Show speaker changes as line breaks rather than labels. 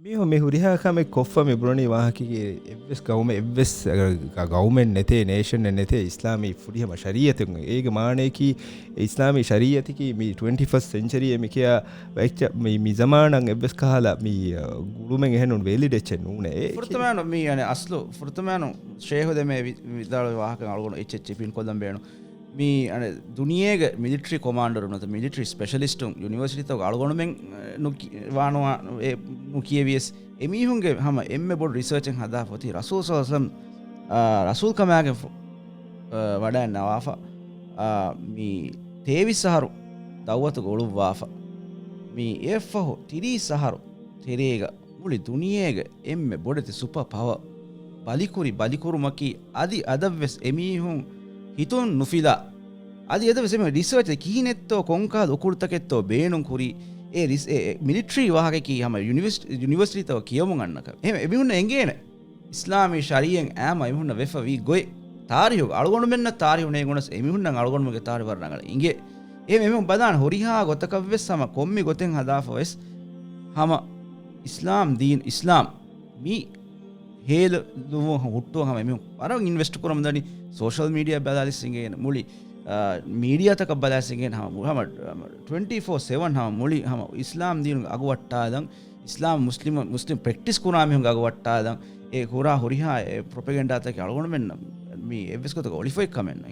මේ හුරිහාකම කොෆ්ෆම බුරණි වාහකිගේ එවස් ගවම එවස් ගවමෙන් නැතේ නේෂන් නැතේ ඉස්ලාමී ෆුරිහම ශරීයතුන් ඒක මානයකි ඉස්ලාමී ශරීයතිකි මේ 21st century මිකයා වැච්ච මේ zamanan එවස් කහලා මේ ගුරුමෙන් එහෙනුන් වෙලිඩෙච්ච නූනේ
ෆුර්තමානු මේ යන්නේ අස්ලු ෆුර්තමානු ෂේහුද මේ විදාල වාහකන් අලගොන එච් පින් කොදම් බේනු මේ අනේ දුනියේගේ මිලිටරි කොමාන්ඩර් උනත මිලිටරි ස්පෙෂලිස්ට් උන් යුනිවර්සිටි තව අලගොනමෙන් වානවා ඒ මුකියවිස් එමිහුන්ගේ හැම එම්මෙ බොඩ් රිසර්ච් එකෙන් හදාපොති රසූල් සල්ලම් රසූල් කමාගේ වඩා නවාෆා මේ තේවිස් සහරු දවවත ගොළු වාෆා මේ එෆහො තිරි සහරු තෙරේග මුලි දුනියේගේ එම්මෙ බොඩති සුපර් පවර් බලිකුරු මකි අදි අදවස් එමිහුන් හිතුන් නුෆිලා අදි එදවස් එමෙ රිසර්ච් කීනෙත්තෝ කොංකා උකුර්තකෙත්තෝ බේනුන් කුරි ඒ මිලිටරි වාහකකි හැම යුනිවර්සිටි තව කියමුන් අන්නක එහෙම එබිහුන්න එංගේන ඉස්ලාමී ශරීයෙන් ඈම එබිහුන්න වෙෆ වී ගොයි තාරිහු අලගොණු මෙන්න තාරිහුනේ ගොනස් එබිහුන්න අලගොණුගේ තාරි වර්ණගල ඉංගේ එහෙම එබිහුන් බදාන හොරිහා ගොතකවෙස් සම කොම්මි ගොතෙන් හදාෆොස් හැම ඉස්ලාම් දීන් ඉස්ලාම් මී හේල දුව හුට්ටෝ හැම එබිහුන් අරන් ඉන්වෙස්ට් කරමු දනි සෝෂල් මීඩියා බදාලිස් ඉංගේන මුලි මීඩියා තක බලාසිගෙන් හම මුහම්මද් 24/7 හම මුලි හම ඉස්ලාම් දීන අගවට්ටාදන් ඉස්ලාම් මුස්ලිම් ප්‍රැක්ටිස් කුරාමි හුඟ අගවට්ටාදන් ඒ කුරා හොරිහා ප්‍රොපගන්ඩා තක අලගොණ මෙන්න මේ එවස්කොතක ඔලිෆොයි කමෙන්